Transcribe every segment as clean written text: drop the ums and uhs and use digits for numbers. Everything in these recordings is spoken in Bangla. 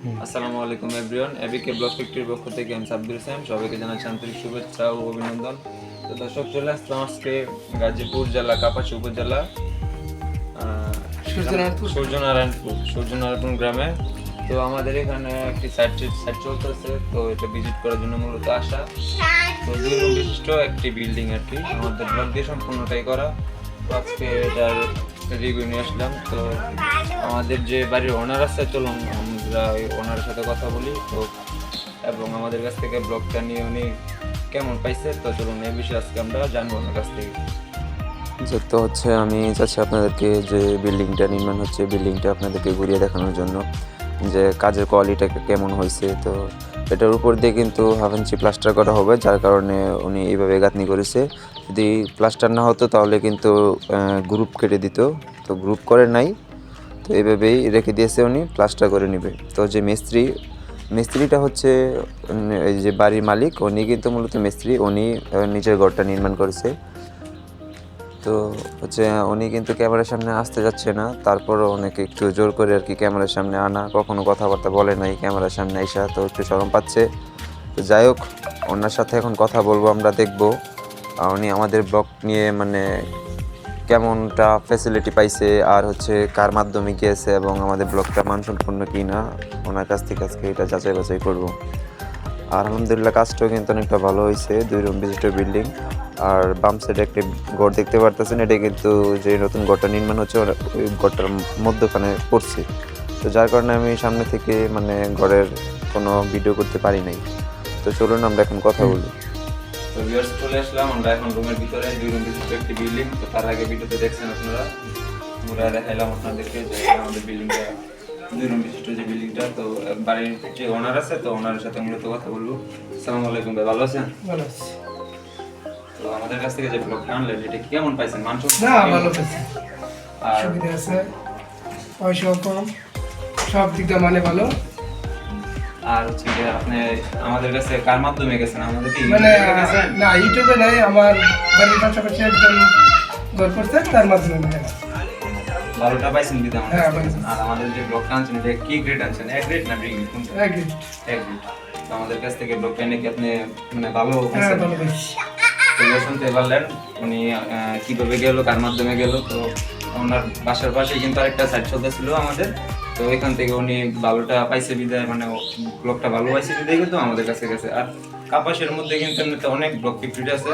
আসসালামু আলাইকুম এভরিওয়ান, এবিকে ব্লগ ফ্যাক্টরির পক্ষ থেকে আমি সাব্বির হোসেন সবাইকে জানাচ্ছি আন্তরিক শুভেচ্ছা ও অভিনন্দন। তো দর্শক, চলে আসলাম আজকে গাজীপুর জেলা কাপাসী উপজেলা সূর্যনারায়ণপুর গ্রামে। তো আমাদের এখানে একটি সাইট চলতেছে, তো এটা ভিজিট করার জন্য মূলত আসা। তো 2 রুম বিশিষ্ট একটি বিল্ডিং আর কি, আমাদের ব্লক দিয়ে সম্পূর্ণটাই করা। তো আজকে এটার রিভিউ নিয়ে আসলাম। তো আমাদের যে বাড়ির ওনার আছে, চলুন আমরা ওই ওনারের সাথে কথা বলি তো, এবং আমাদের কাছ থেকে ব্লগটা নিয়ে উনি কেমন পাইছে, তো চলুন এই বিষয়ে আজকে আমরা জানবো ওনার কাছ থেকে। তো হচ্ছে আমি চাচ্ছি আপনাদেরকে যে বিল্ডিংটা নির্মাণ হচ্ছে, বিল্ডিংটা আপনাদেরকে ঘুরিয়ে দেখানোর জন্য যে কাজের কোয়ালিটিটা কেমন হয়েছে। তো এটার উপর দিয়ে কিন্তু হাফ ইঞ্চি প্লাস্টার করা হবে, যার কারণে উনি এইভাবে গাঁথনি করেছে। যদি প্লাস্টার না হতো তাহলে কিন্তু গ্রুপ কেটে দিত, তো গ্রুপ করে নাই, তো এইভাবেই রেখে দিয়েছে উনি, প্লাস্টার করে নেবে। তো যে মিস্ত্রিটা হচ্ছে এই যে বাড়ির মালিক, উনি কিন্তু মূলত মিস্ত্রি, উনি নিজের ঘরটা নির্মাণ করেছে। তো হচ্ছে উনি কিন্তু ক্যামেরার সামনে আসতে যাচ্ছে না, তারপরও অনেকে একটু জোর করে আর কি ক্যামেরার সামনে আনা, কখনো কথাবার্তা বলে নাই ক্যামেরার সামনে আইসা, তো একটু শরম পাচ্ছে। তো যাই হোক, ওনার সাথে এখন কথা বলবো, আমরা দেখবো উনি আমাদের ব্লগ নিয়ে মানে কেমনটা ফ্যাসিলিটি পাইছে, আর হচ্ছে কার মাধ্যমে গিয়েছে, এবং আমাদের ব্লগটা মানসম্পন্ন কি না, ওনার কাছ থেকে আজকে এটা যাচাই বাছাই করবো। আর আলহামদুলিল্লাহ কাজটাও কিন্তু অনেকটা ভালো হয়েছে, 2 রুম বিশিষ্ট বিল্ডিং। আর বাম সাইডে একটি ঘর দেখতে পারতেছেন, এটা কিন্তু যে নতুন ঘরটা নির্মাণ হচ্ছে ওই ঘরটার মধ্যখানে পড়ছে। তো যার কারণে আমি সামনে থেকে মানে ঘরের কোনো ভিডিও করতে পারি নাই। তো চলুন আমরা এখন কথা বলি। তো ভিউয়ার্স, চলে আসলাম আমরা এখন রুমের ভিতরে, 2 রুম বিশিষ্ট একটি বিল্ডিং। তো তার আগে ভিডিওতে দেখছেন আপনারা, আমরা দেখাইলাম আপনাদেরকে যে আমাদের বিল্ডিংটা 2 রুম বিশিষ্ট যে বিল্ডিংটা। তো বাড়ির যে ওনার আছে, তো ওনারের সাথে মূলত কথা বলবো। আসসালামু আলাইকুম ভাই, ভালো আছেন? ভালো আছি। তো আমাদের কাছ থেকে যে ব্লগটা আনলেন, এটা কি কেমন পাইছেন? না, ভালো পাইছি, আর সুবিধা আছে, পয়সাও কম, সব দিক দিয়ে মানে ভালো। আর হচ্ছে যে আপনি আমাদের কাছে কার মাধ্যমে গেছেন? আমাদের কি মানে গেছেন? না, ইউটিউবে নাই, আমার বাড়ির পাশাপাশি একজন ঘর করছে, তার মাধ্যমে মানে ভালোটা পাইছেন দিতে আমাদের হ্যাঁ, কাছে ভালো। গেছেন। আর আমাদের যে ব্লগটা আনছেন, এটা কি গ্রেড আনছেন? এক গ্রেড না বি গ্রেড? কোনটা? এক gift। এক গ্রেড। তো আমাদের কাছ থেকে ব্লগটা নিয়ে কি আপনি মানে ভালো হ্যাঁ, পাইছেন? ভালো পাইছি। তো শুনতে পারলেন উনি কিভাবে গেল, কার মাধ্যমে গেল। তো ওনার বাসার পাশে কিন্তু আরেকটা সাইট চলতেছিল আমাদের, তো এখান থেকে উনি ভালোটা পাইছে বিদায়, মানে ব্লগটা ভালো পাইছে বিদায় কিন্তু আমাদের কাছে গেছে। আর কাপাসের মধ্যে কিন্তু এমনিতে অনেক ব্লগ ফ্যাক্টরি আছে,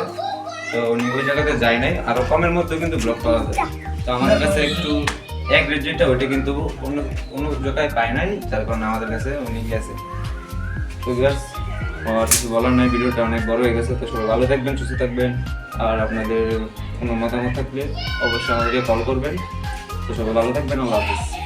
তো উনি ওই জায়গাতে যায় নাই, আরো কমের মধ্যে কিন্তু ব্লগ পাওয়া যায়। তো আমাদের কাছে একটু এক রেট যেটা, ওইটা কিন্তু অন্য অন্য জায়গায় পায় নাই, যার কারণে আমাদের কাছে উনি গেছে। তো ভিউয়ার্স, আর কিছু বলার নাই, ভিডিওটা অনেক বড় হয়ে গেছে। তো সবাই ভালো থাকবেন, সুস্থ থাকবেন, আর আপনাদের কোনো মতামত থাকলে অবশ্যই আমাদেরকে কল করবেন। তো সবাই ভালো থাকবেন, আল্লাহ হাফেজ।